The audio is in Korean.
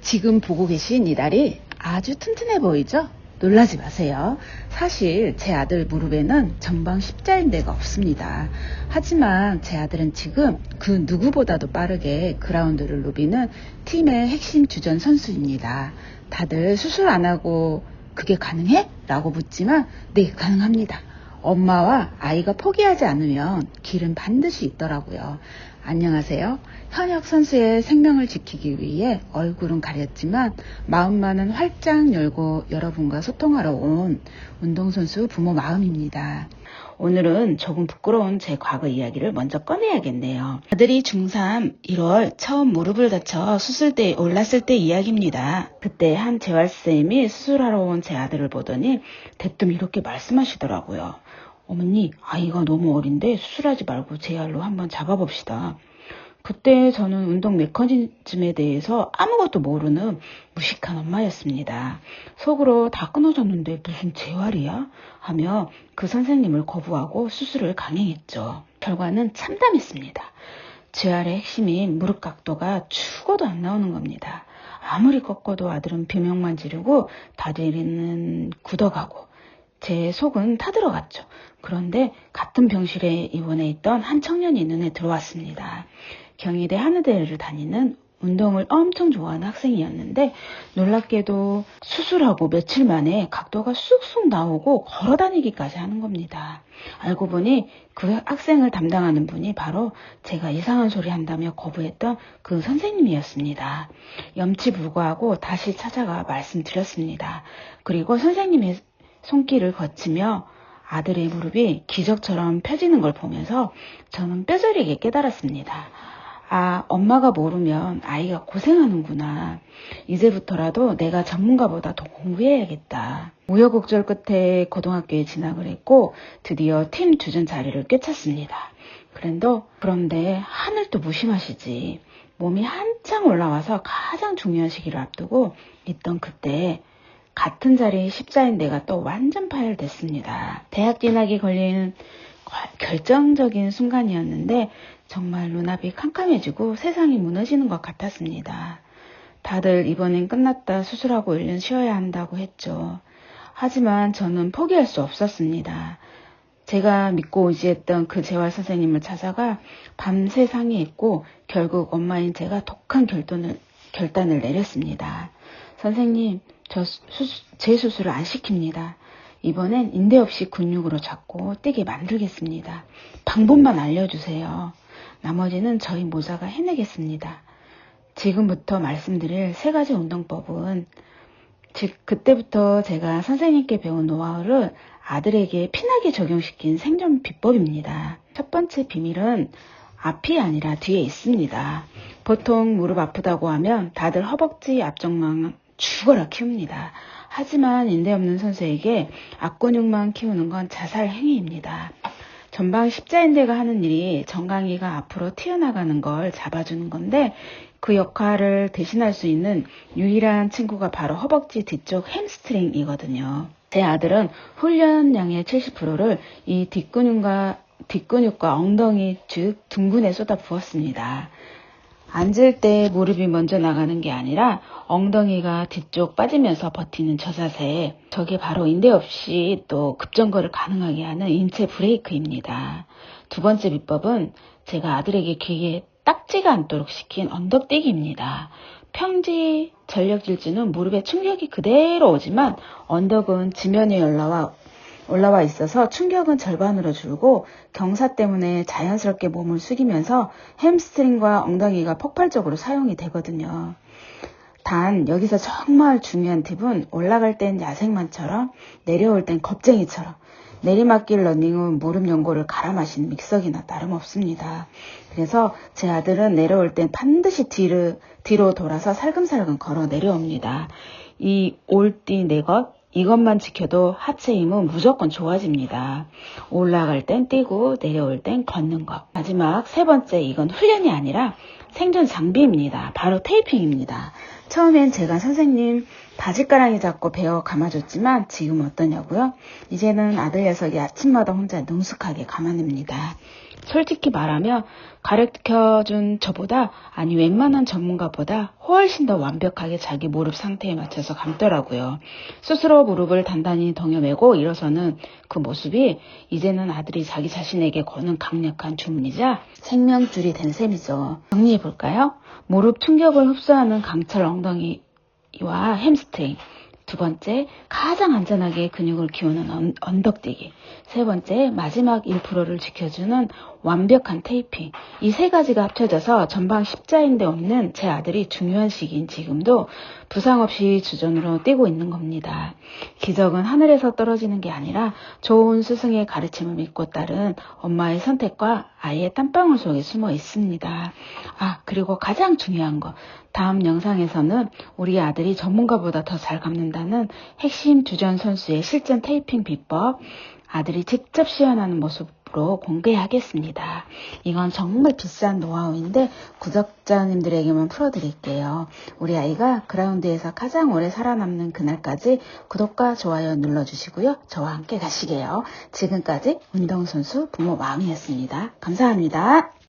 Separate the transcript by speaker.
Speaker 1: 지금 보고 계신 이 다리 아주 튼튼해 보이죠? 놀라지 마세요. 사실 제 아들 무릎에는 전방 십자인대가 없습니다. 하지만 제 아들은 지금 그 누구보다도 빠르게 그라운드를 누비는 팀의 핵심 주전 선수입니다. 다들 수술 안 하고 그게 가능해? 라고 묻지만 네, 가능합니다. 엄마와 아이가 포기하지 않으면 길은 반드시 있더라고요. 안녕하세요. 현역 선수의 생명을 지키기 위해 얼굴은 가렸지만 마음만은 활짝 열고 여러분과 소통하러 온 운동선수 부모 마음입니다. 오늘은 조금 부끄러운 제 과거 이야기를 먼저 꺼내야겠네요. 아들이 중3 1월 처음 무릎을 다쳐 수술대에 올랐을 때 이야기입니다. 그때 한 재활쌤이 수술하러 온 제 아들을 보더니 대뜸 이렇게 말씀하시더라고요. 어머니, 아이가 너무 어린데 수술하지 말고 재활로 한번 잡아봅시다. 그때 저는 운동 메커니즘에 대해서 아무것도 모르는 무식한 엄마였습니다. 속으로 다 끊어졌는데 무슨 재활이야? 하며 그 선생님을 거부하고 수술을 강행했죠. 결과는 참담했습니다. 재활의 핵심인 무릎 각도가 죽어도 안 나오는 겁니다. 아무리 꺾어도 아들은 비명만 지르고 다리는 굳어가고 제 속은 타들어갔죠. 그런데 같은 병실에 입원해 있던 한 청년이 눈에 들어왔습니다. 경희대 한의대를 다니는 운동을 엄청 좋아하는 학생이었는데 놀랍게도 수술하고 며칠 만에 각도가 쑥쑥 나오고 걸어다니기까지 하는 겁니다. 알고 보니 그 학생을 담당하는 분이 바로 제가 이상한 소리 한다며 거부했던 그 선생님이었습니다. 염치불구하고 다시 찾아가 말씀드렸습니다. 그리고 선생님의 손길을 거치며 아들의 무릎이 기적처럼 펴지는 걸 보면서 저는 뼈저리게 깨달았습니다. 아, 엄마가 모르면 아이가 고생하는구나. 이제부터라도 내가 전문가보다 더 공부해야겠다. 우여곡절 끝에 고등학교에 진학을 했고 드디어 팀 주전 자리를 꿰찼습니다. 그런데 하늘도 무심하시지. 몸이 한창 올라와서 가장 중요한 시기를 앞두고 있던 그때 같은 자리 십자인대가 또 완전 파열됐습니다. 대학 진학이 걸리는 결정적인 순간이었는데 정말 눈앞이 캄캄해지고 세상이 무너지는 것 같았습니다. 다들 이번엔 끝났다, 수술하고 1년 쉬어야 한다고 했죠. 하지만 저는 포기할 수 없었습니다. 제가 믿고 의지했던 그 재활 선생님을 찾아가 밤새 상의했고 결국 엄마인 제가 독한 결단을 내렸습니다. 선생님, 제 수술을 안 시킵니다. 이번엔 인대 없이 근육으로 잡고 뛰게 만들겠습니다. 방법만 알려주세요. 나머지는 저희 모자가 해내겠습니다. 지금부터 말씀드릴 3가지 운동법은 그때부터 제가 선생님께 배운 노하우를 아들에게 피나게 적용시킨 생존 비법입니다. 첫 번째 비밀은 앞이 아니라 뒤에 있습니다. 보통 무릎 아프다고 하면 다들 허벅지 앞쪽만 죽어라 키웁니다. 하지만 인대 없는 선수에게 앞근육만 키우는 건 자살 행위입니다. 전방 십자인대가 하는 일이 정강이가 앞으로 튀어나가는 걸 잡아주는 건데 그 역할을 대신할 수 있는 유일한 친구가 바로 허벅지 뒤쪽 햄스트링이거든요. 제 아들은 훈련량의 70%를 이 뒷근육과 엉덩이 즉 둥근에 쏟아 부었습니다. 앉을 때 무릎이 먼저 나가는 게 아니라 엉덩이가 뒤쪽 빠지면서 버티는 저 자세, 저게 바로 인대 없이 또 급정거를 가능하게 하는 인체 브레이크입니다. 두 번째 비법은 제가 아들에게 귀에 딱지가 않도록 시킨 언덕뛰기입니다. 평지 전력 질주는 무릎에 충격이 그대로 오지만 언덕은 지면에 올라와 있어서 충격은 절반으로 줄고 경사 때문에 자연스럽게 몸을 숙이면서 햄스트링과 엉덩이가 폭발적으로 사용이 되거든요. 단 여기서 정말 중요한 팁은 올라갈 땐 야생마처럼 내려올 땐 겁쟁이처럼 내리막길 러닝은 무릎 연골을 갈아 마시는 믹서기나 다름없습니다. 그래서 제 아들은 내려올 땐 반드시 뒤로 돌아서 살금살금 걸어 내려옵니다. 이 올띠 내것 이것만 지켜도 하체 힘은 무조건 좋아집니다. 올라갈 땐 뛰고 내려올 땐 걷는 것. 마지막 3번째, 이건 훈련이 아니라 생존 장비입니다. 바로 테이핑입니다. 처음엔 제가 선생님 바지가랑이 잡고 베어 감아줬지만 지금 어떠냐고요? 이제는 아들 녀석이 아침마다 혼자 능숙하게 감아냅니다. 솔직히 말하면 가르쳐준 저보다, 아니 웬만한 전문가보다 훨씬 더 완벽하게 자기 무릎 상태에 맞춰서 감더라고요. 스스로 무릎을 단단히 덩여매고 일어서는 그 모습이 이제는 아들이 자기 자신에게 거는 강력한 주문이자 생명줄이 된 셈이죠. 정리해볼까요? 무릎 충격을 흡수하는 강철 엉덩이와 햄스트링. 두 번째, 가장 안전하게 근육을 키우는 언덕뛰기. 세 번째, 마지막 1%를 지켜주는 완벽한 테이핑. 이 세 가지가 합쳐져서 전방 십자인대 없는 제 아들이 중요한 시기인 지금도 부상 없이 주전으로 뛰고 있는 겁니다. 기적은 하늘에서 떨어지는 게 아니라 좋은 스승의 가르침을 믿고 따른 엄마의 선택과 아이의 땀방울 속에 숨어 있습니다. 그리고 가장 중요한 거. 다음 영상에서는 우리 아들이 전문가보다 더 잘 감는다는 핵심 주전 선수의 실전 테이핑 비법, 아들이 직접 시연하는 모습으로 공개하겠습니다. 이건 정말 비싼 노하우인데 구독자님들에게만 풀어드릴게요. 우리 아이가 그라운드에서 가장 오래 살아남는 그날까지 구독과 좋아요 눌러주시고요. 저와 함께 가시게요. 지금까지 운동선수 부모 마음이었습니다. 감사합니다.